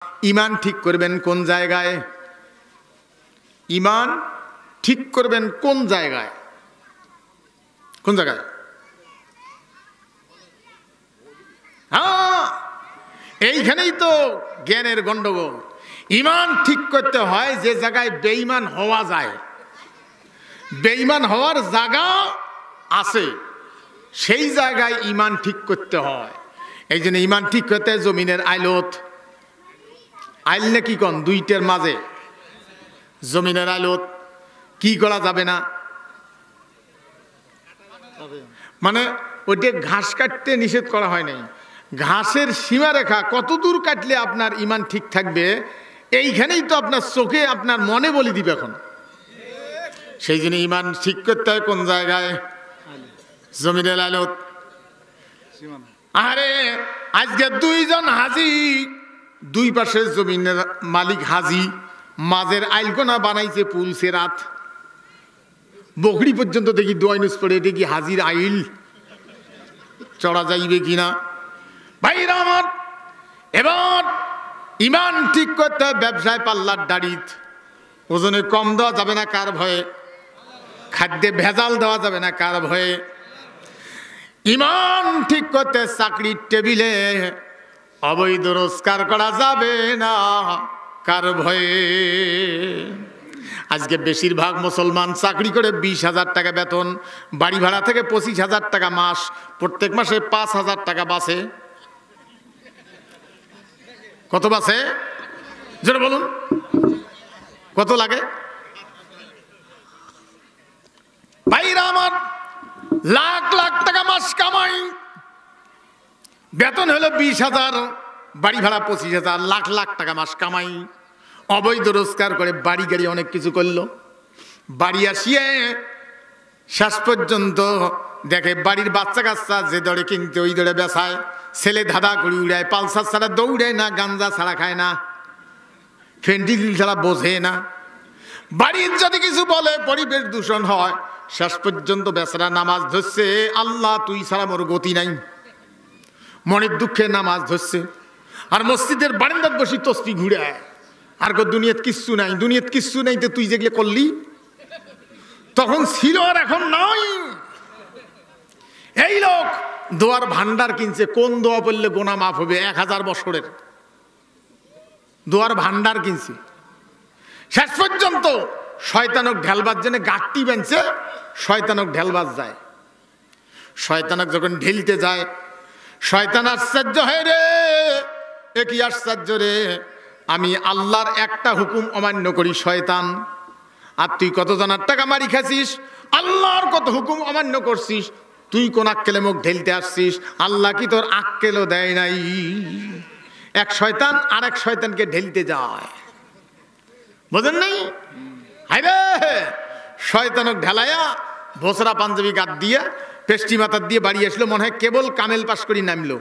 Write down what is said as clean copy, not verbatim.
ইমান ঠিক করবেন কোন জায়গায়? ইমান ঠিক করবেন কোন জায়গায়? কোন জায়গায়? হ্যাঁ, এইখানেই তো জ্ঞানের গন্ডগোল। ইমান ঠিক করতে হয় যে জায়গায় বেঈমান হওয়া যায়, বেঈমান হওয়ার জায়গা আছে, সেই জায়গায় ইমান ঠিক করতে হয়। এই জন্য ইমান ঠিক করতে জমিনের আইলত, আইল না কি কন, দুইটার মাঝে জমিনের আইলত কি করা যাবে না, মানে ওইটা ঘাস কাটতে নিষেধ করা হয় নাই। ঘাসের সীমারেখা কত দূর কাটলে আপনার ইমান ঠিক থাকবে, এইখানেই তো আপনার চোখে আপনার মনে বলি দিবে এখন। সেই জন্য ইমান ঠিক করতে হয় কোন জায়গায়? জমিনের আইলত। আরে আজকে দুইজন হাজি, দুই পাশে জমিনের মালিক হাজি, মাঝের আইলকোনা বানাইছে পুল সেরাত, বকরি পর্যন্ত দেখি দোয়াইনুস পড়ে, এটা কি হাজির আইল? চড়া যাইবে কিনা? ভাইরা আমার, এবার ইমান ঠিক করতে হয় ব্যবসায় পাল্লার দাড়িত। ওজনে কম দেওয়া যাবে না কার ভয়ে? খাদ্যে ভেজাল দেওয়া যাবে না কার ভয়ে? ইমান ঠিক করতে চাকরির টেবিলে অবৈধ রোজগার করা যাবে না কার ভয়ে? আজকে বেশিরভাগ মুসলমান চাকরি করে 20,000 টাকা বেতন, বাড়ি ভাড়া থেকে 25,000 টাকা মাস, প্রত্যেক মাসে 5,000 টাকা বাঁচে। কত বাঁচে যেটা বলুন, কত লাগে? ভাইরা আমার, লাখ লাখ টাকা মাস কামাই, বেতন হলো 20,000, বাড়ি ভাড়া 25,000, লাখ লাখ টাকা মাস কামাই, অবৈধ রোজগার করে বাড়ি গাড়ি অনেক কিছু করলো। বাড়ি আসিয়ে শেষ পর্যন্ত দেখে বাড়ির বাচ্চা কাচ্চা যে দরে কিনতে ওই দরে বেচায়, ছেলে ধাঁধা করে উড়ায়, পালসার ছাড়া দৌড়ায় না, গাঞ্জা ছাড়া খায় না, ফেন্টিল ছাড়া বোঝে না। বাড়ির যদি কিছু বলে পরিবেশ দূষণ হয়, শেষ পর্যন্ত বেচারা নামাজ ধরছে, আল্লাহ তুই ছাড়া মোর গতি নাই, মনের দুঃখে নামাজ ধরছে। আর মসজিদের বারান্দাত বসি তসবি ঘুরায়, আর দুনিয়াত কিচ্ছু নাই, দুনিয়াত কিচ্ছু নাই, তো তুই যেগুলো করলি তখন ছিল আর এখন নাই। এই লোক দোয়ার ভান্ডার কিনছে, কোন দোয়া পড়লে গোনা মাফ হবে? 1000 বছরের দোয়ার ভান্ডার কিনছে। শেষ পর্যন্ত শয়তানক ঢেলবার জন্য গাঁটটি বেঁধছে, শয়তানক ঢেলবার যায়। শয়তানক যখন ঢেলতে যায়, শয়তান আশ্চর্য হয়, রে এ কি আশ্চর্য রে, আমি আল্লাহর একটা হুকুম অমান্য করি শয়তান, আর তুই কত জনের টাকা মারি খাচ্ছিস, আল্লাহর কত হুকুম অমান্য করছিস, তুই কোন আক্কেলে মুখ ঢেলতে আসছিস? আল্লাহ কি তোর আক্কেলও দেয় নাই? এক শয়তান আর এক শয়তানকে ঢেলতে যায়, বোঝেন নাই? হাইরে শয়তানক ঢেলায়া ভোসরা পাঞ্জাবি গাত দিয়ে পেস্টি মাথার দিয়ে বাড়ি আসলো, মনে হয় কেবল কামেল পাশ করি নামলো।